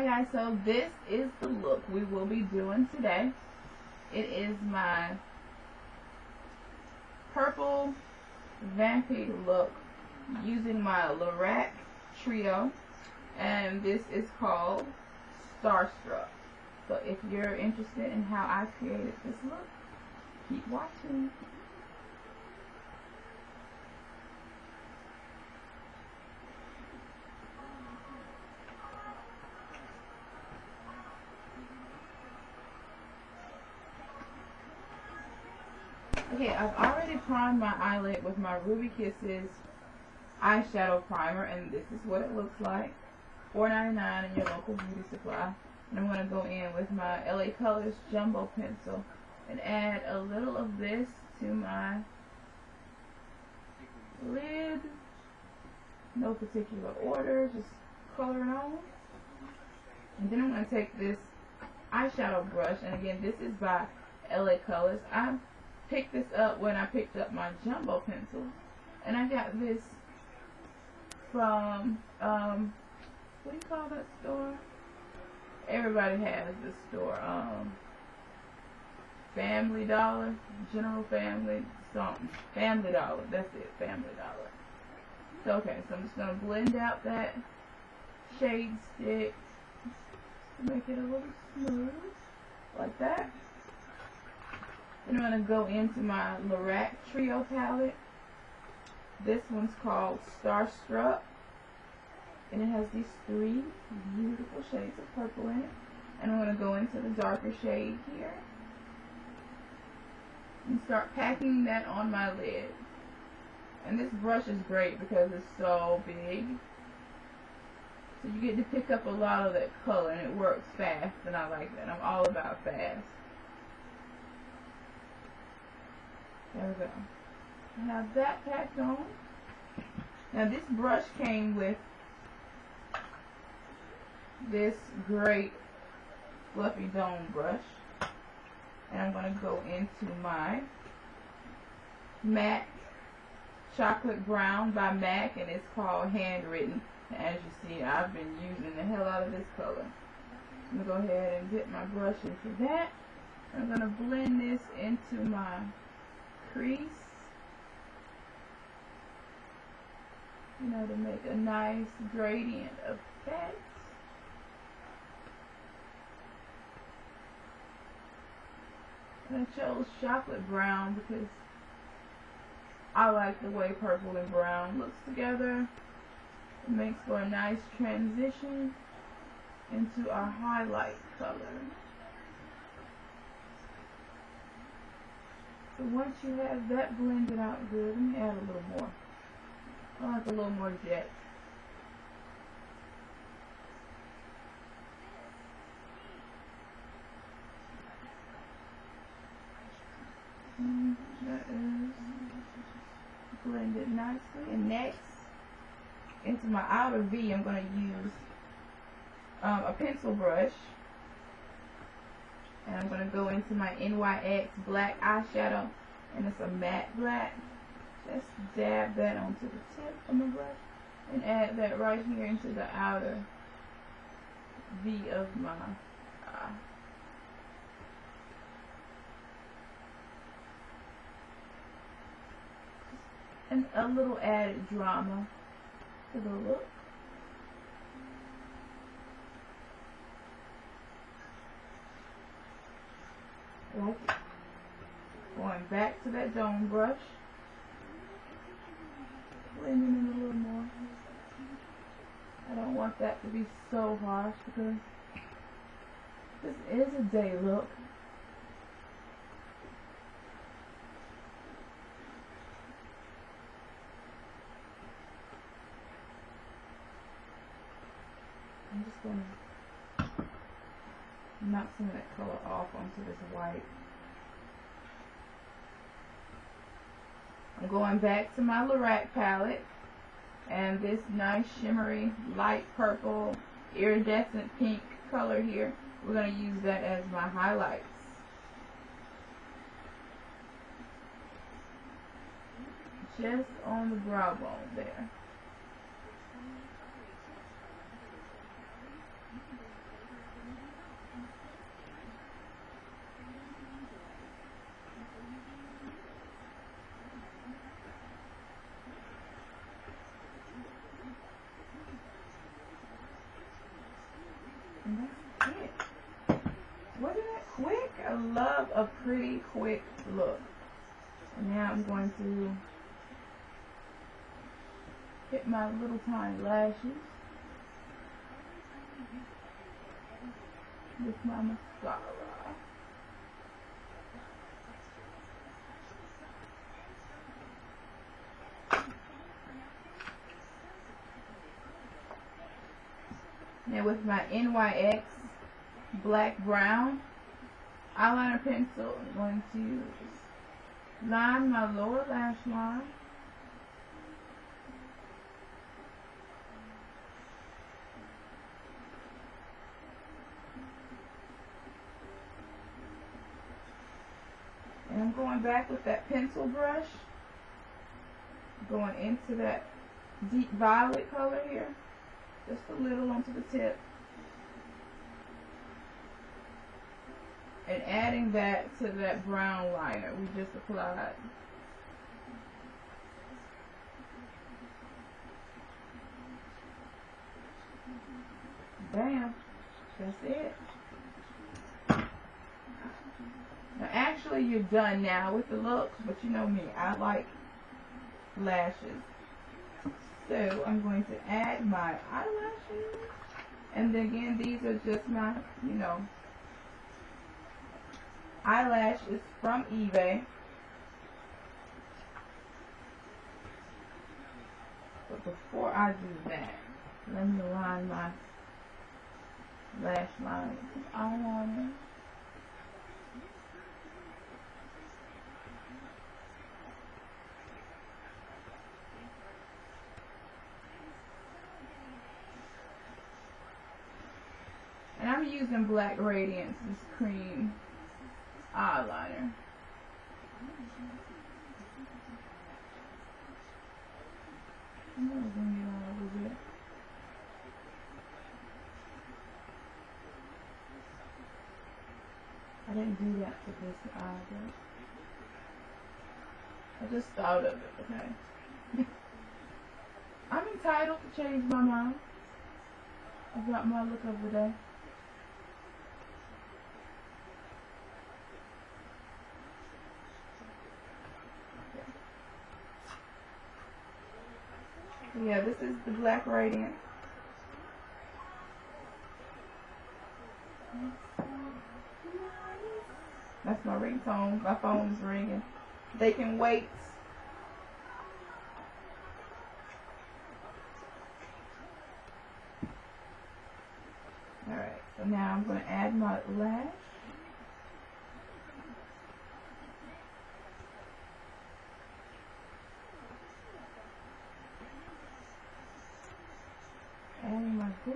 Hi guys, so this is the look we will be doing today. It is my purple vampy look using my Lorac trio, and this is called Starstruck. So if you're interested in how I created this look, keep watching. Okay, I've already primed my eyelid with my Ruby Kisses eyeshadow primer, and this is what it looks like. $4.99 in your local beauty supply. And I'm going to go in with my LA Colors Jumbo Pencil and add a little of this to my lid. No particular order, just color it on. And then I'm going to take this eyeshadow brush, and again, this is by LA Colors. I picked this up when I picked up my jumbo pencil, and I got this from what do you call that store? Everybody has this store, Family Dollar, General Family something, Family Dollar, that's it, Family Dollar. So okay, so I'm just gonna blend out that shade stick to make it a little smooth, like that. Then I'm going to go into my Lorac Trio palette. This one's called Starstruck, and it has these three beautiful shades of purple in it. And I'm going to go into the darker shade here and start packing that on my lid. And this brush is great because it's so big, so you get to pick up a lot of that color, and it works fast, and I like that. I'm all about fast. There we go. I have that packed on. Now this brush came with this great fluffy dome brush. And I'm going to go into my MAC Chocolate Brown by MAC, and it's called Handwritten. As you see, I've been using the hell out of this color. I'm going to go ahead and dip my brush into that. I'm going to blend this into my crease, you know, to make a nice gradient effect. And I chose chocolate brown because I like the way purple and brown looks together. It makes for a nice transition into our highlight color. So once you have that blended out good, let me add a little more. I like a little more jet. And that is blended nicely. And next, into my outer V, I'm going to use a pencil brush. And I'm going to go into my NYX black eyeshadow, and it's a matte black. Just dab that onto the tip of my brush and add that right here into the outer V of my eye. And a little added drama to the look. Like it. Going back to that dome brush, blending in a little more. I don't want that to be so harsh because this is a day look. I'm just going to knock some of that color off onto this white. I'm going back to my Lorac palette, and this nice shimmery light purple iridescent pink color here, we're going to use that as my highlights. Just on the brow bone there. And that's it. Wasn't it quick? I love a pretty quick look. And now I'm going to hit my little tiny lashes with my mascara. Now with my NYX black brown eyeliner pencil, I'm going to line my lower lash line. And I'm going back with that pencil brush, going into that deep violet color here, just a little onto the tip, and adding that to that brown liner we just applied. Bam, that's it. Now actually you're done now with the looks, but you know me, I like lashes. So I'm going to add my eyelashes, and then again these are just my, you know, eyelashes from eBay. But before I do that, let me line my lash line with some eyeliner. And I'm using Black Radiance, this cream eyeliner. I'm gonna bring it on a little bit. I didn't do that for this either. I just thought of it, okay? I'm entitled to change my mind about my look of the day. Yeah, this is the Black Radiant. That's my ringtone. My phone is ringing. They can wait. Alright, so now I'm going to add my lash. Adding my glue.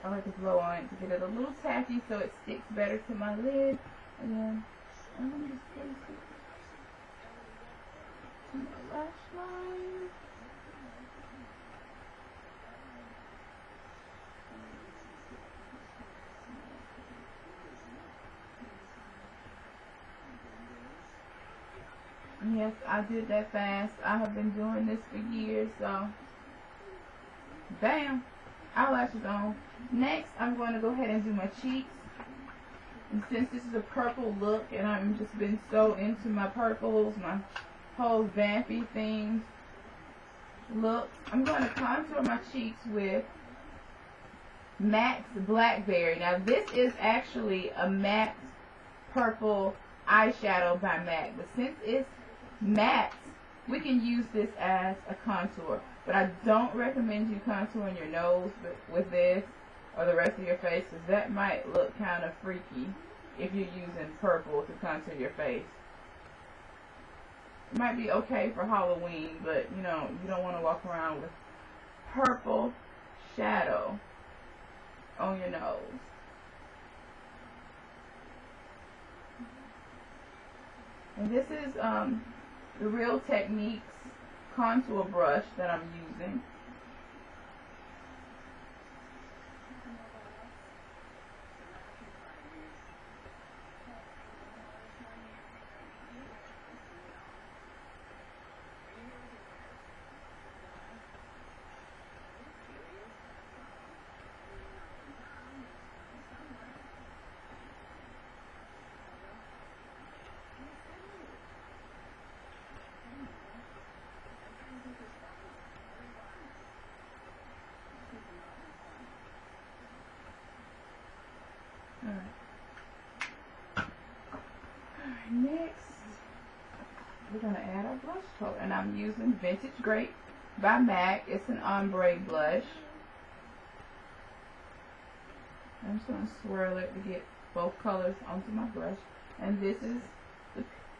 I like to blow on it to get it a little tacky so it sticks better to my lid. And then I'm going to just place it to my lash line. Yes, I did that fast. I have been doing this for years, so bam, eyelashes on. Next, I'm going to go ahead and do my cheeks. And since this is a purple look, and I've just been so into my purples, my whole vampy things look, I'm going to contour my cheeks with MAC's Blackberry. Now, this is actually a matte purple eyeshadow by MAC, but since it's matte, we can use this as a contour. But I don't recommend you contouring your nose with this or the rest of your face, because that might look kind of freaky if you're using purple to contour your face. It might be okay for Halloween, but you know, you don't want to walk around with purple shadow on your nose. And this is the Real Techniques contour brush that I'm using. we're going to add our blush color. And I'm using Vintage Grape by MAC. It's an ombre blush. I'm just going to swirl it to get both colors onto my brush. And this is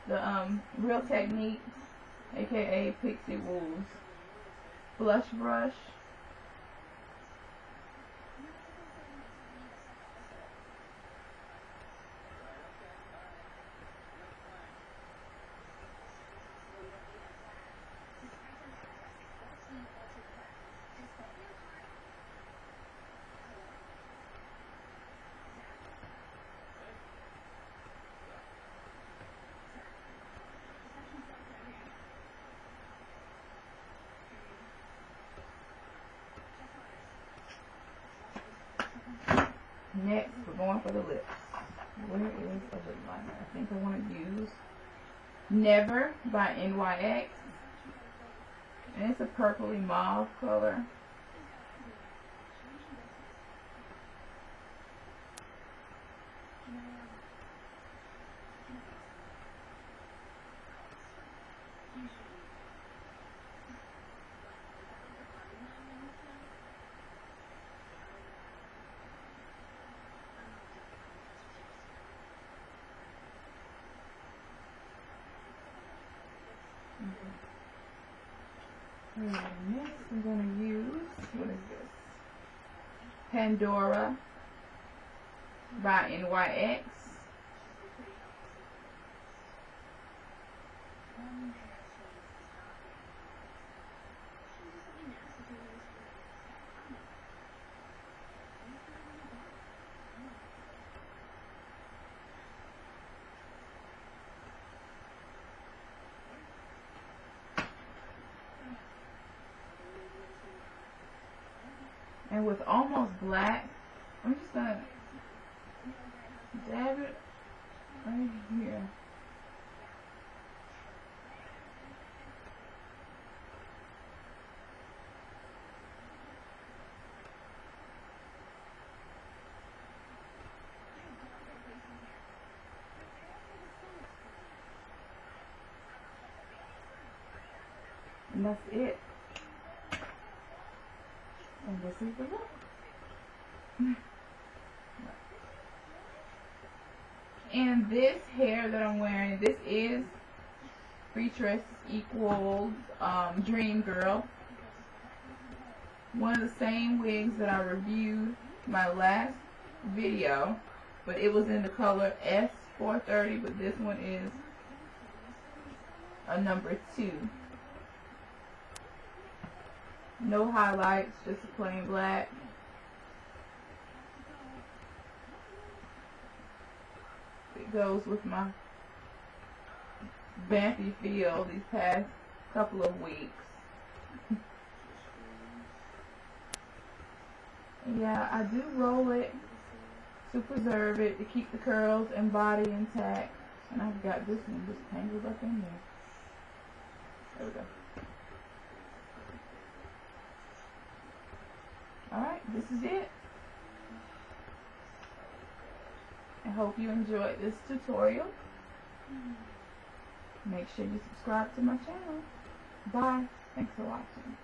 the Real Techniques, aka Pixie Wools blush brush. Next, we're going for the lips. Where is the lip liner? I think I want to use Never by NYX. And it's a purpley mauve color. And next I'm going to use, what is this? Pandora by NYX. And with Almost Black, I'm just going to dab it right here. And that's it. And this is the look. And this hair that I'm wearing, this is Freetress Equals Dream Girl. One of the same wigs that I reviewed my last video, but it was in the color S430, but this one is a number 2. No highlights, just a plain black. It goes with my vampy feel these past couple of weeks. Yeah, I do roll it to preserve it, to keep the curls and body intact. And I've got this one just tangled up in there. There we go. Alright, this is it. I hope you enjoyed this tutorial. Make sure you subscribe to my channel. Bye. Thanks for watching.